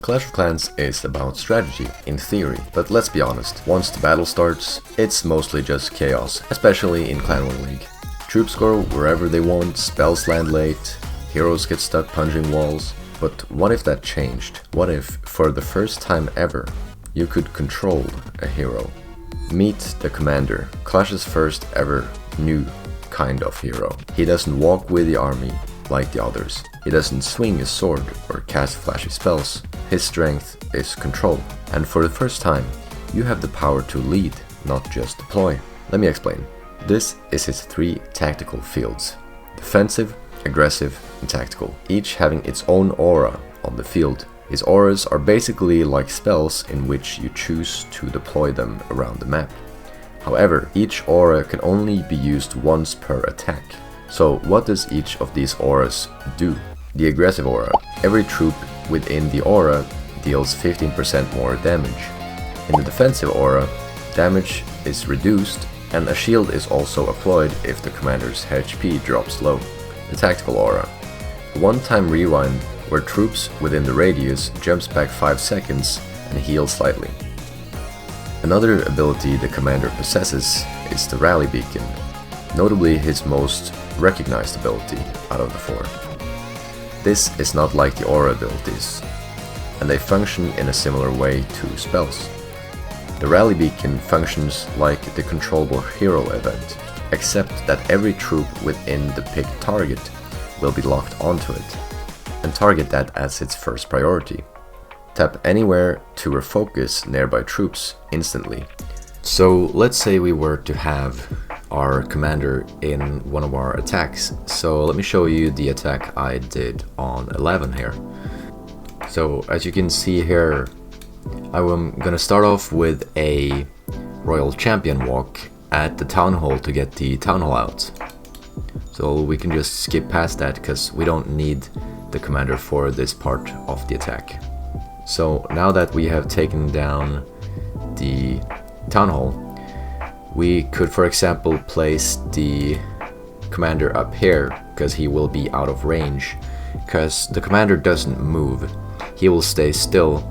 Clash of Clans is about strategy, in theory, but let's be honest, once the battle starts, it's mostly just chaos, especially in Clan War League. Troops go wherever they want, spells land late, heroes get stuck punching walls. But what if that changed? What if, for the first time ever, you could control a hero? Meet the Commander, Clash's first ever new kind of hero. He doesn't walk with the army like the others. He doesn't swing a sword or cast flashy spells. His strength is control. And for the first time, you have the power to lead, not just deploy. Let me explain. This is his three tactical fields: defensive, aggressive, and tactical, each having its own aura on the field. His auras are basically like spells in which you choose to deploy them around the map. However, each aura can only be used once per attack. So what does each of these auras do? The aggressive aura. Every troop within the aura deals 15% more damage. In the defensive aura, damage is reduced and a shield is also applied if the commander's HP drops low. The tactical aura. A one-time rewind where troops within the radius jumps back 5 seconds and heals slightly. Another ability the commander possesses is the rally beacon, notably his most recognized ability out of the four. This is not like the aura abilities, and they function in a similar way to spells. The rally beacon functions like the controllable hero event, except that every troop within the picked target will be locked onto it, and target that as its first priority. Tap anywhere to refocus nearby troops instantly. So let's say we were to have our commander in one of our attacks. So let me show you the attack I did on 11 here. So as you can see here, I'm gonna start off with a Royal Champion walk at the Town Hall to get the Town Hall out. So we can just skip past that because we don't need the commander for this part of the attack. So now that we have taken down the Town Hall, we could, for example, place the commander up here because he will be out of range, because the commander doesn't move. He will stay still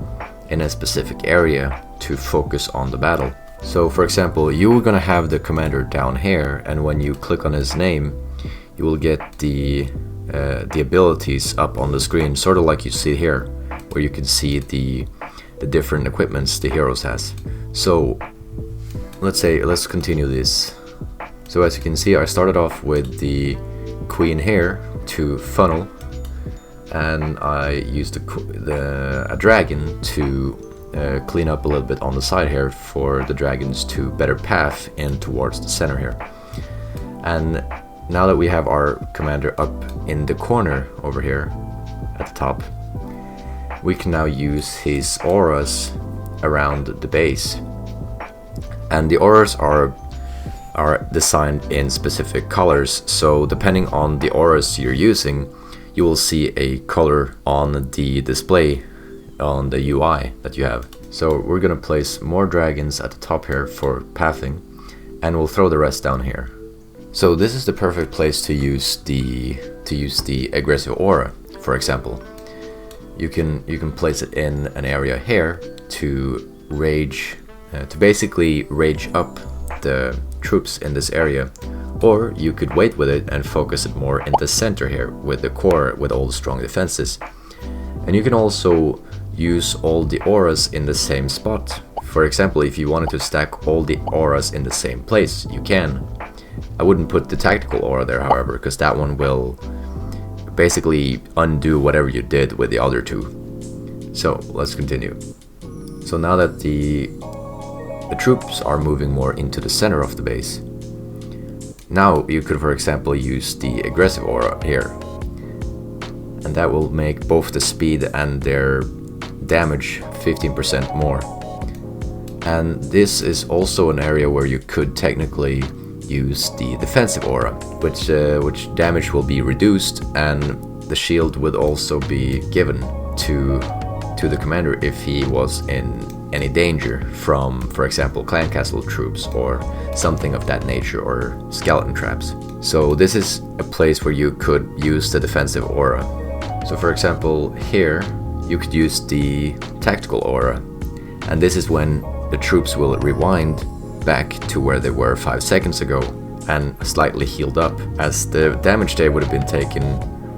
in a specific area to focus on the battle. So for example, you're gonna have the commander down here, and when you click on his name, you will get the abilities up on the screen, sort of like you see here, where you can see the different equipments the heroes has. So let's continue this. So as you can see, I started off with the queen here to funnel, and I used a dragon to clean up a little bit on the side here for the dragons to better path in towards the center here. And now that we have our commander up in the corner over here at the top, we can now use his auras around the base. And the auras are designed in specific colors, so depending on the auras you're using, you will see a color on the display on the UI that you have. So we're gonna place more dragons at the top here for pathing, and we'll throw the rest down here. So this is the perfect place to use the aggressive aura. For example, you can place it in an area here to basically rage up the troops in this area, or you could wait with it and focus it more in the center here with the core with all the strong defenses. And you can also use all the auras in the same spot. For example, if you wanted to stack all the auras in the same place, you can. I wouldn't put the tactical aura there, however, because that one will basically undo whatever you did with the other two. So let's continue. So now that the troops are moving more into the center of the base, now you could, for example, use the aggressive aura here, and that will make both the speed and their damage 15% more. And this is also an area where you could technically use the defensive aura, which damage will be reduced, and the shield would also be given to the commander if he was in any danger from, for example, clan castle troops or something of that nature, or skeleton traps. So this is a place where you could use the defensive aura. So for example, here you could use the tactical aura, and this is when the troops will rewind back to where they were 5 seconds ago and slightly healed up, as the damage they would have been taken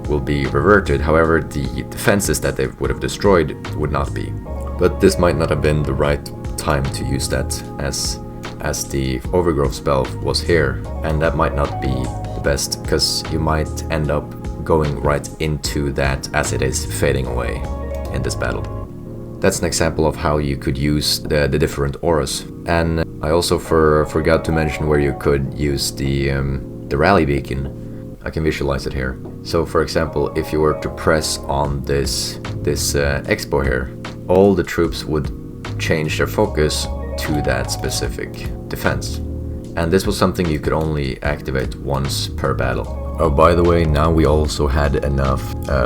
will be reverted. However, the defenses that they would have destroyed would not be. But this might not have been the right time to use that, as the overgrowth spell was here, and that might not be the best, because you might end up going right into that as it is fading away in this battle. That's an example of how you could use the different auras. And I also forgot to mention where you could use the rally beacon. I can visualize it here. So for example, if you were to press on this expo here, all the troops would change their focus to that specific defense. And this was something you could only activate once per battle. Oh, by the way, now we also had enough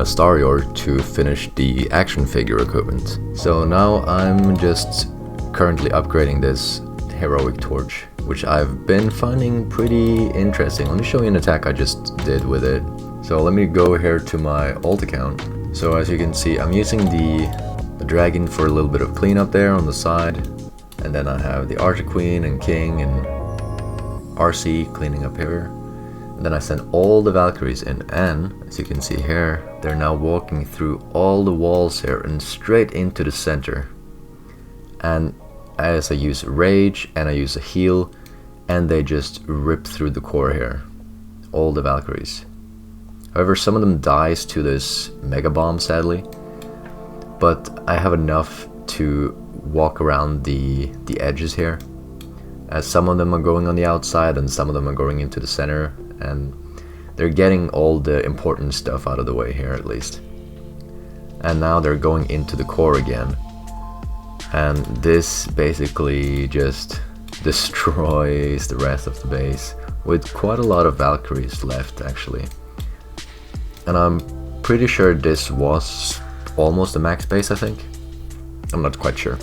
star ore to finish the action figure equipment. So now I'm just currently upgrading this heroic torch, which I've been finding pretty interesting. Let me show you an attack I just did with it. So let me go here to my alt account. So as you can see, I'm using the dragon for a little bit of cleanup there on the side. And then I have the Archer Queen and King and RC cleaning up here. And then I send all the Valkyries in, and as you can see here, they're now walking through all the walls here and straight into the center. And as I use Rage and I use a heal, and they just rip through the core here, all the Valkyries. However, some of them dies to this Mega Bomb, sadly, but I have enough to walk around the edges here, as some of them are going on the outside and some of them are going into the center, and they're getting all the important stuff out of the way here at least. And now they're going into the core again, and this basically just destroys the rest of the base with quite a lot of Valkyries left actually. And I'm pretty sure this was almost a max base, I think. I'm not quite sure,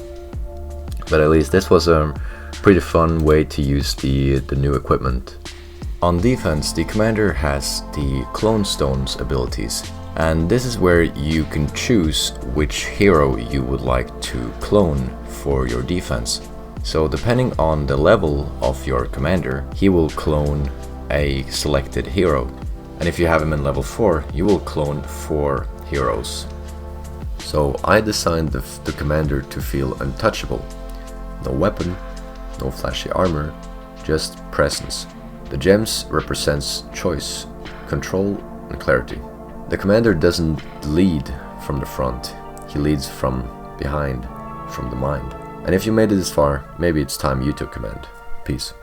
but at least this was a pretty fun way to use the new equipment. On defense, the commander has the Clone Stones abilities, and this is where you can choose which hero you would like to clone for your defense. So depending on the level of your commander, he will clone a selected hero. And if you have him in level 4, you will clone 4 heroes. So I designed the commander to feel untouchable. No weapon, no flashy armor, just presence. The gems represents choice, control, and clarity. The commander doesn't lead from the front, he leads from behind, from the mind. And if you made it this far, maybe it's time you took command. Peace.